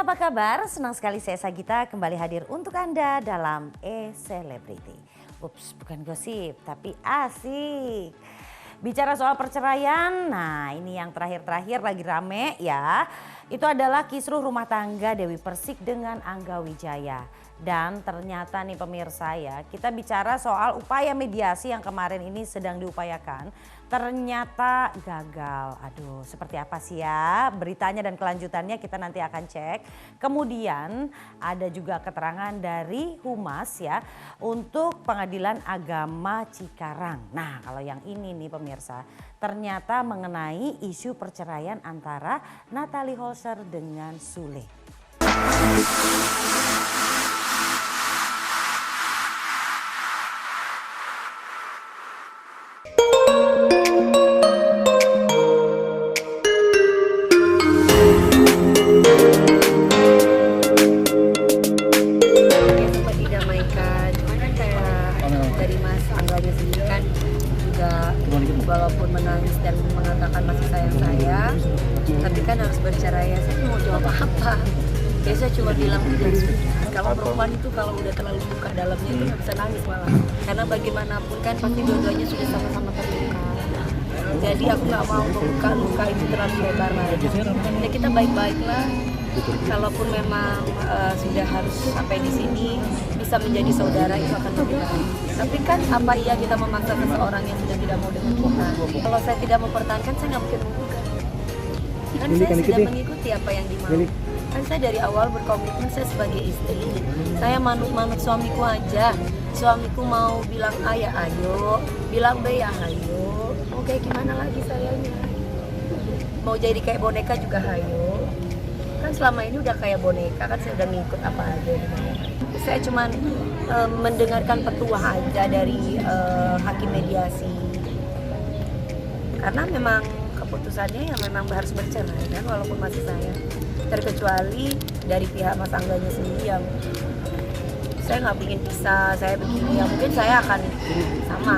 apa kabar? Senang sekali saya Sagita kembali hadir untuk Anda dalam E-Celebrity. Ups, bukan gosip, tapi asik. Bicara soal perceraian, nah ini yang terakhir-terakhir lagi rame ya. Itu adalah kisruh rumah tangga Dewi Persik dengan Angga Wijaya. Dan ternyata nih pemirsa ya, kita bicara soal upaya mediasi yang kemarin ini sedang diupayakan. Ternyata gagal. Aduh, seperti apa sih ya beritanya dan kelanjutannya kita nanti akan cek. Kemudian ada juga keterangan dari Humas ya untuk Pengadilan Agama Cikarang. Nah, kalau yang ini nih pemirsa, ternyata mengenai isu perceraian antara Natalie Holzer dengan Sule. Walaupun menangis dan mengatakan masih sayang saya, tapi kan harus bercerai ya. Saya mau jawab apa? Ya saya cuma bilang kalau perempuan itu kalau udah terlalu luka dalamnya itu nggak bisa nangis malah. Karena bagaimanapun kan pasti dua-duanya sudah sama-sama terluka. Jadi aku nggak mau membuka luka itu terlalu lebar lagi. Ya kita baik-baiklah. Kalaupun memang sudah harus sampai di sini, bisa menjadi saudara itu akan lebih baik. Tapi kan apa iya kita memaksa seseorang yang sudah tidak mau dengan kita? Kalau saya tidak mempertahankan, saya nggak mungkin menggugat. Kan saya sudah mengikuti apa yang dimau. Kan saya dari awal berkomitmen saya sebagai istri. Saya manut-manut suamiku aja. Suamiku mau bilang A ya ayo, bilang B ya ayo. Mau kayak gimana lagi sayanya? Mau jadi kayak boneka juga ayo. Kan selama ini udah kayak boneka, kan saya udah ngikut apa aja. Saya cuman mendengarkan petuah aja dari hakim mediasi. Karena memang keputusannya ya memang harus bercerai kan, walaupun masih saya. Terkecuali dari pihak Mas Angganya sendiri yang saya nggak ingin pisah, saya begini, ya mungkin saya akan sama.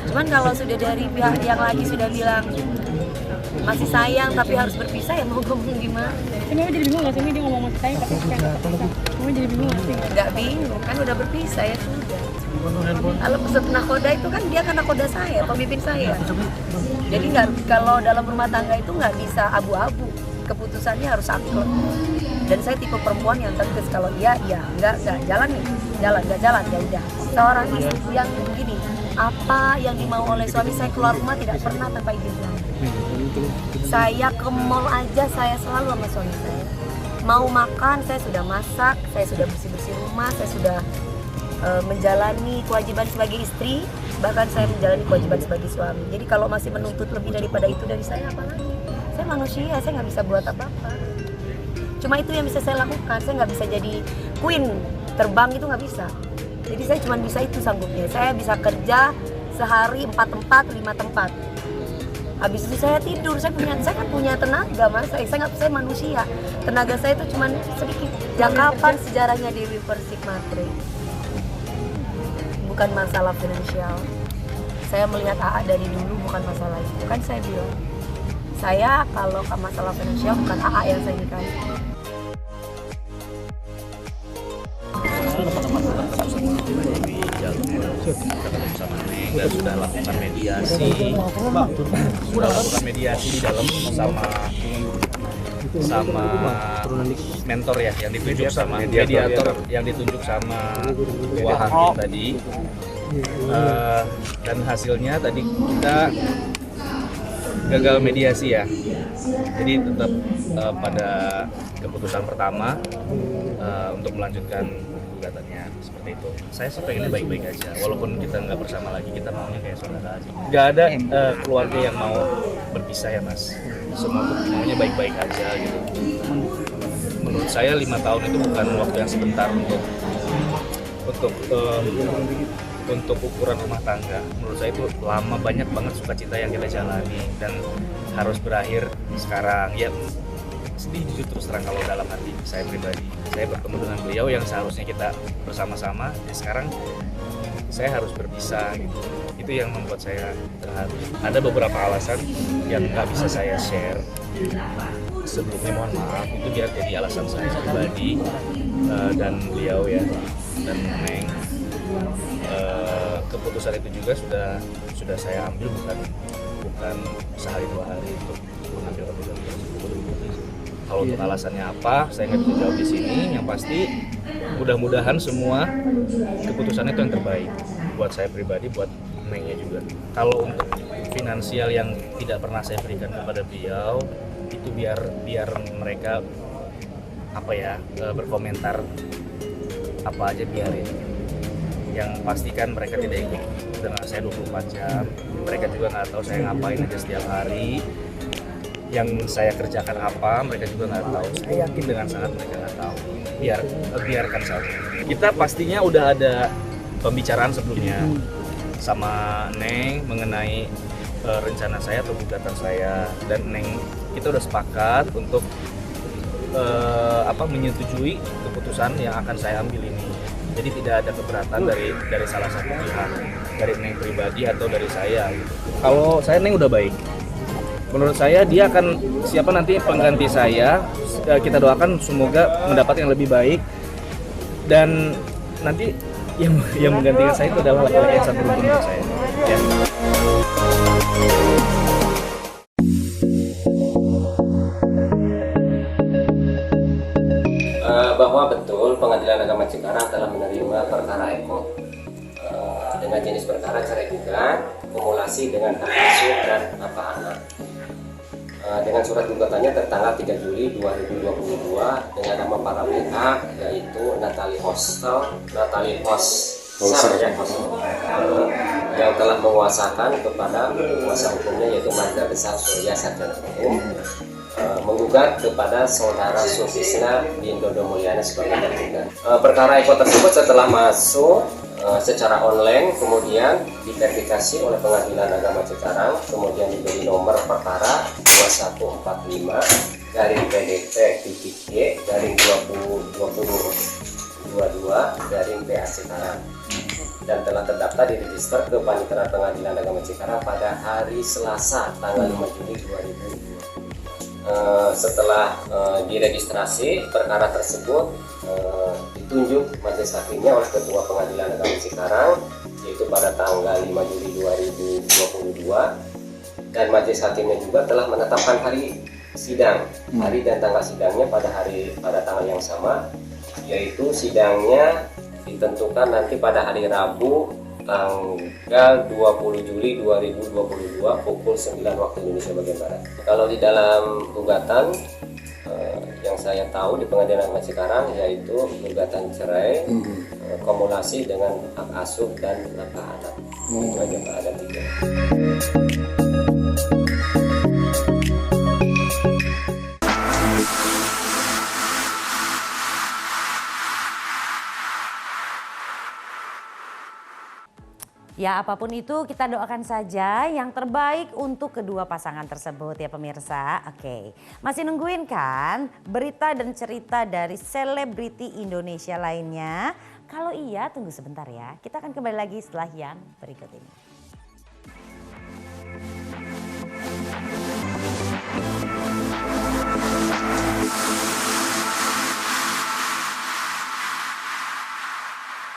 Cuman kalau sudah dari pihak yang lagi sudah bilang masih sayang tapi harus berpisah, ya mau ngomong gimana? Mama jadi bingung nggak sih, dia ngomong masih sayang tapi sekarang nggak berpisah? Mama jadi bingung nggak sih? Nggak bingung, kan udah berpisah ya sudah. Kalau peserta nakoda itu kan dia kan nakoda saya, pemimpin saya. Jadi nggak, kalau dalam rumah tangga itu nggak bisa abu-abu, keputusannya harus saklek. Dan saya tipe perempuan yang tegas, kalau iya, nggak jalan nih, nggak jalan ya udah. Seorang istri yang begini, apa yang dimau oleh suami, saya keluar rumah tidak pernah tanpa izin suami. Saya ke mall aja saya selalu sama suami saya. Mau makan saya sudah masak, saya sudah bersih-bersih rumah, saya sudah menjalani kewajiban sebagai istri, bahkan saya menjalani kewajiban sebagai suami. Jadi kalau masih menuntut lebih daripada itu dari saya, apa lagi? Saya manusia, saya nggak bisa buat apa-apa. Cuma itu yang bisa saya lakukan, saya nggak bisa jadi queen, terbang itu nggak bisa. Jadi saya cuma bisa itu sanggupnya. Saya bisa kerja sehari 4 tempat, 5 tempat. Habis itu saya tidur, saya kan punya tenaga mas, saya manusia. Tenaga saya itu cuma sedikit. Kapan sejarahnya Dewi Persik matre? Bukan masalah finansial. Saya melihat AA dari dulu bukan masalah itu. Kan saya bilang, saya kalau ke masalah finansial bukan AA yang saya nikahi. Sama Neng dan sudah lakukan mediasi di dalam sama mentor ya yang ditunjuk sama mediator yang ditunjuk sama dua hakim tadi, dan hasilnya tadi kita gagal mediasi ya, jadi tetap pada keputusan pertama untuk melanjutkan gugatannya seperti itu. Saya sih pengennya baik-baik aja, walaupun kita nggak bersama lagi, kita maunya kayak saudara aja. Nggak ada keluarga yang mau berpisah ya mas, semua maunya baik-baik aja gitu. Menurut saya 5 tahun itu bukan waktu yang sebentar untuk ukuran rumah tangga. Menurut saya itu lama, banyak banget sukacita yang kita jalani dan harus berakhir sekarang ya. Sedih jujur terus terang kalau dalam hati saya pribadi, saya bertemu dengan beliau yang seharusnya kita bersama-sama, ya sekarang saya harus berpisah gitu. Itu yang membuat saya terharu. Ada beberapa alasan yang nggak bisa saya share sebelumnya mohon maaf itu biar jadi alasan saya pribadi dan beliau ya dan Neng. Keputusan itu juga sudah saya ambil bukan sehari 2 hari untuk mengambil keputusan tersebut. Kalau untuk alasannya apa, saya nggak bisa jawab di sini. Yang pasti mudah-mudahan semua keputusannya itu yang terbaik buat saya pribadi, buat Nengnya juga. Kalau untuk finansial yang tidak pernah saya berikan kepada beliau, itu biar mereka berkomentar apa aja biarin. Yang pastikan mereka tidak ikut dengan saya 24 jam. Mereka juga nggak tahu saya ngapain aja setiap hari. Yang saya kerjakan apa, mereka juga nggak tahu. Saya yakin dengan sangat mereka nggak tahu. Biarkan saja. Kita pastinya udah ada pembicaraan sebelumnya sama Neng mengenai rencana saya atau gugatan saya, dan Neng kita udah sepakat untuk menyetujui keputusan yang akan saya ambil ini. Jadi tidak ada keberatan dari salah satu pihak, dari Neng pribadi atau dari saya. Gitu. Kalau saya Neng udah baik. Menurut saya dia akan siapa nanti pengganti saya. Kita doakan semoga mendapat yang lebih baik. Dan nanti yang menggantikan saya itu adalah laki-laki yang sangat beruntung untuk saya. Ya. Bahwa betul Pengadilan Agama Cikarang telah menerima perkara Eko dengan jenis perkara cerai gugat, kumulasi dengan hak asuh dan apa anak. Dengan surat gugatannya tertanggal 3 Juli 2022 dengan nama para pihak yaitu Natali Hostel yang telah menguasakan kepada kuasa hukumnya yaitu Marga Besar Surya Sarjana Hukum menggugat kepada saudara Sutisna bin Dodo Mulyana sebagai tergugat. Perkara Eko tersebut setelah masuk secara online kemudian diverifikasi oleh Pengadilan Agama Cikarang, kemudian diberi nomor perkara 2145 garing PDP titik G garing 2022 garing PA Cikarang dan telah terdaftar di register kepaniteraan Pengadilan Agama Cikarang pada hari Selasa tanggal 5 Juli 2022. Setelah diregistrasi perkara tersebut ditunjuk majelis hakimnya oleh Ketua Pengadilan Agama Cikarang yaitu pada tanggal 5 Juli 2022 dan majelis hakimnya juga telah menetapkan hari sidang, hari dan tanggal sidangnya pada tanggal yang sama, yaitu sidangnya ditentukan nanti pada hari Rabu tanggal 20 Juli 2022 pukul 9 waktu Indonesia bagian Barat. Kalau di dalam gugatan yang saya tahu di Pengadilan Agama Cikarang yaitu gugatan cerai, kumulasi dengan hak asuh dan nafkah anak. Itu aja Pak, ada 3. Ya apapun itu kita doakan saja yang terbaik untuk kedua pasangan tersebut ya pemirsa. Oke, masih nungguin kan berita dan cerita dari selebriti Indonesia lainnya? Kalau iya tunggu sebentar ya, kita akan kembali lagi setelah yang berikut ini.